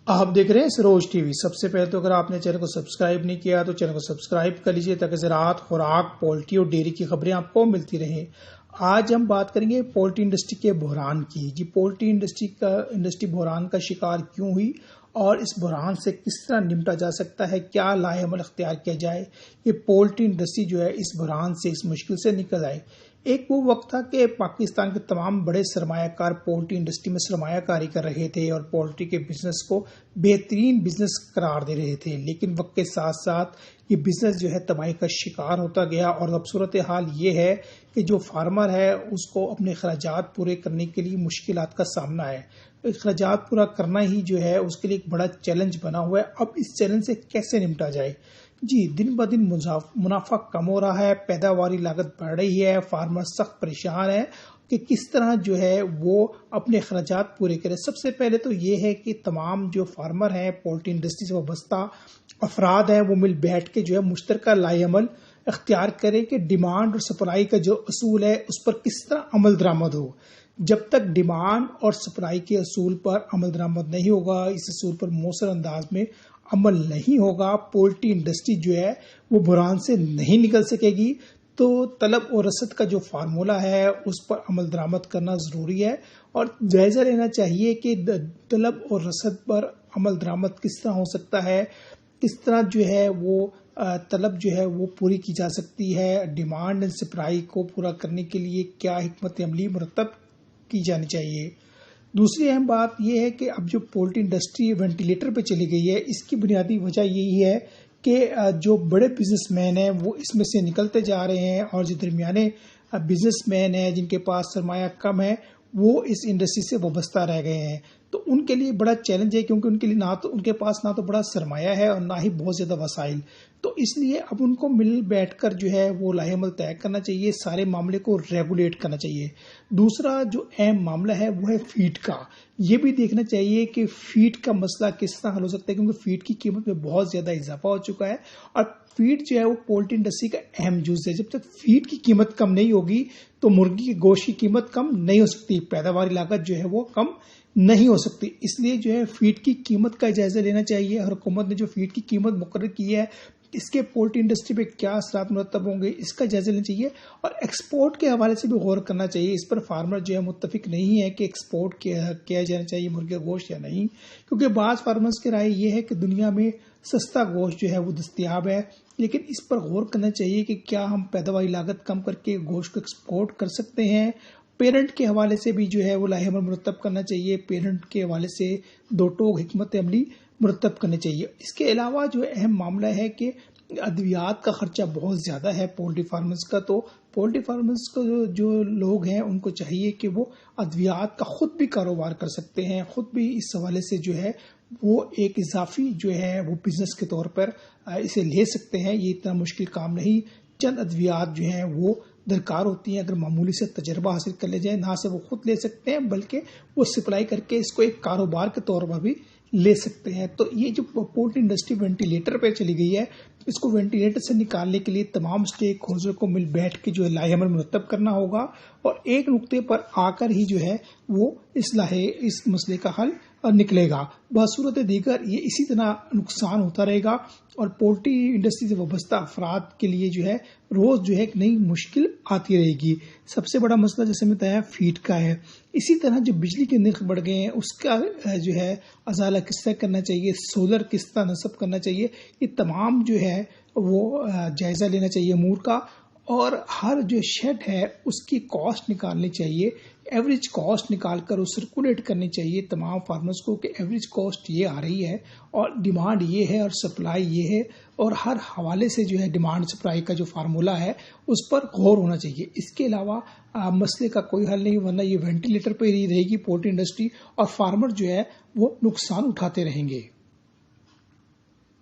آپ دیکھ رہے ہیں سروج ٹی وی۔ سب سے پہلے تو اگر آپ نے چینل کو سبسکرائب نہیں کیا تو چینل کو سبسکرائب کر لیجئے تاکہ زراعت، خوراک، پولٹری اور ڈیری کی خبریں آپ کو ملتی رہیں۔ آج ہم بات کریں گے پولٹری انڈسٹری کے بحران کی۔ پولٹری انڈسٹری بحران کا شکار کیوں ہوئی اور اس بحران سے کس طرح نمٹا جا سکتا ہے، کیا لائحہ عمل اختیار کیا جائے کہ پولٹری انڈسٹری جو ہے اس بحران سے، اس مشکل سے نکل آئے۔ ایک وہ وقت تھا کہ پاکستان کے تمام بڑے سرمایہ کار پولٹری انڈسٹری میں سرمایہ کاری کر رہے تھے اور پولٹری کے بزنس کو بہترین بزنس قرار دے رہے تھے، لیکن وقت کے ساتھ ساتھ یہ بزنس جو ہے تباہی کا شکار ہوتا گیا اور اب صورتحال یہ ہے کہ جو فارمر ہے اس کو اپنے اخراجات پورے کرنے کے لیے مشکلات کا سامنا ہے۔ اخراجات پورا کرنا ہی جو ہے اس کے لیے ایک بڑا چیلنج بنا ہوا ہے۔ اب اس چیلنج سے کیسے نمٹا جائے؟ دن بہ دن منافع کم ہو رہا ہے، پیداواری لاگت بڑھ رہی ہے، فارمر سخت پریشان ہے کہ کس طرح جو ہے وہ اپنے اخراجات پورے کرے۔ سب سے پہلے تو یہ ہے کہ تمام جو فارمر ہیں، پولٹری انڈسٹری سے وابستہ افراد ہیں، وہ مل بیٹھ کے جو ہے مشترکہ لائحہ عمل اختیار کریں کہ ڈیمانڈ اور سپلائی کا جو اصول ہے اس پر کس طرح عمل درآمد ہو۔ جب تک ڈیمانڈ اور سپلائی کے اصول پر عمل درآمد نہیں ہوگا، اس اصول پر مؤثر انداز میں عمل نہیں ہوگا، پولٹری انڈسٹری جو ہے وہ بحران سے نہیں نکل سکے گی۔ تو طلب اور رسد کا جو فارمولہ ہے اس پر عمل درآمد کرنا ضروری ہے اور جائزہ لینا چاہیے کہ طلب اور رسد پر عمل درآمد کس طرح ہو سکتا ہے، کس طرح جو ہے وہ طلب جو ہے وہ پوری کی جا سکتی ہے، ڈیمانڈ اینڈ سپلائی کو پورا کرنے کے لیے کیا حکمت عملی مرتب کی جانی چاہیے۔ دوسری اہم بات یہ ہے کہ اب جو پولٹری انڈسٹری وینٹیلیٹر پہ چلی گئی ہے، اس کی بنیادی وجہ یہی ہے کہ جو بڑے بزنس مین ہیں وہ اس میں سے نکلتے جا رہے ہیں اور جو درمیانے بزنس مین ہیں جن کے پاس سرمایہ کم ہے وہ اس انڈسٹری سے وابستہ رہ گئے ہیں۔ تو ان کے لیے بڑا چیلنج ہے کیونکہ ان کے لیے ان کے پاس نہ تو بڑا سرمایہ ہے اور نہ ہی بہت زیادہ وسائل۔ تو اس لیے اب ان کو مل بیٹھ کر جو ہے وہ لائحہ عمل طے کرنا چاہیے، سارے معاملے کو ریگولیٹ کرنا چاہیے۔ دوسرا جو اہم معاملہ ہے وہ ہے فیڈ کا۔ یہ بھی دیکھنا چاہیے کہ فیڈ کا مسئلہ کس طرح حل ہو سکتا ہے کیونکہ فیڈ کی قیمت میں بہت زیادہ اضافہ ہو چکا ہے اور فیڈ جو ہے وہ پولٹری انڈسٹری کا اہم جز ہے۔ جب تک فیڈ کی قیمت کم نہیں ہوگی تو مرغی کے گوشت کی قیمت کم نہیں ہو سکتی، پیداواری لاگت جو ہے وہ کم نہیں ہو سکتی۔ اس لیے جو ہے فیڈ کی قیمت کا جائزہ لینا چاہیے۔ حکومت نے جو فیڈ کی قیمت مقرر کی ہے اس کے پولٹری انڈسٹری پہ کیا اثرات مرتب ہوں گے اس کا جائزہ لینا چاہیے اور ایکسپورٹ کے حوالے سے بھی غور کرنا چاہیے۔ اس پر فارمر جو ہے متفق نہیں ہے کہ ایکسپورٹ کیا جانا چاہیے مرغی کا گوشت یا نہیں، کیونکہ بعض فارمرز کی رائے یہ ہے کہ دنیا میں سستا گوشت جو ہے وہ دستیاب ہے، لیکن اس پر غور کرنا چاہیے کہ کیا ہم پیداواری لاگت کم کر کے گوشت کو ایکسپورٹ کر سکتے ہیں۔ پیرنٹ کے حوالے سے بھی جو ہے وہ لائحہ عمل مرتب کرنا چاہیے، پیرنٹ کے حوالے سے دو ٹوک حکمت عملی مرتب کرنے چاہیے۔ اس کے علاوہ جو اہم معاملہ ہے کہ ادویات کا خرچہ بہت زیادہ ہے پولٹری فارمرز کا، تو پولٹری فارمرز کو جو لوگ ہیں ان کو چاہیے کہ وہ ادویات کا خود بھی کاروبار کر سکتے ہیں، خود بھی اس حوالے سے جو ہے وہ ایک اضافی جو ہے وہ بزنس کے طور پر اسے لے سکتے ہیں۔ یہ اتنا مشکل کام نہیں، چند ادویات جو ہیں وہ درکار ہوتی ہیں، اگر معمولی سے تجربہ حاصل کر لے جائے نہ سے وہ خود لے سکتے ہیں بلکہ وہ سپلائی کر کے اس کو ایک کاروبار کے طور پر بھی لے سکتے ہیں۔ تو یہ جو پولٹری انڈسٹری وینٹیلیٹر پہ چلی گئی ہے اس کو وینٹیلیٹر سے نکالنے کے لیے تمام اسٹیک ہولڈر کو مل بیٹھ کے جو ہے لائحہ عمل مرتب کرنا ہوگا اور ایک نقطے پر آ کر ہی جو ہے وہ اس مسئلے کا حل نکلے گا۔ بصورت دیگر یہ اسی طرح نقصان ہوتا رہے گا اور پولٹری انڈسٹری سے وابستہ افراد کے لیے جو ہے روز جو ہے ایک نئی مشکل آتی رہے گی۔ سب سے بڑا مسئلہ جیسے میں بتایا فیڈ کا ہے۔ اسی طرح جو بجلی کے نرخ بڑھ گئے ہیں اس کا جو ہے ازالہ کس طرح کرنا چاہیے، سولر کس طرح نصب کرنا چاہیے، یہ تمام جو ہے وہ جائزہ لینا چاہیے امور کا اور ہر جو شیڈ ہے اس کی کاسٹ نکالنی چاہیے، ایوریج کاسٹ نکال کر وہ سرکولیٹ کرنی چاہیے تمام فارمرز کو کہ ایوریج کاسٹ یہ آ رہی ہے اور ڈیمانڈ یہ ہے اور سپلائی یہ ہے اور ہر حوالے سے جو ہے ڈیمانڈ سپلائی کا جو فارمولہ ہے اس پر غور ہونا چاہیے۔ اس کے علاوہ مسئلے کا کوئی حل نہیں، ورنہ یہ وینٹیلیٹر پہ ہی رہے گی پولٹری انڈسٹری اور فارمر جو ہے وہ نقصان اٹھاتے رہیں گے۔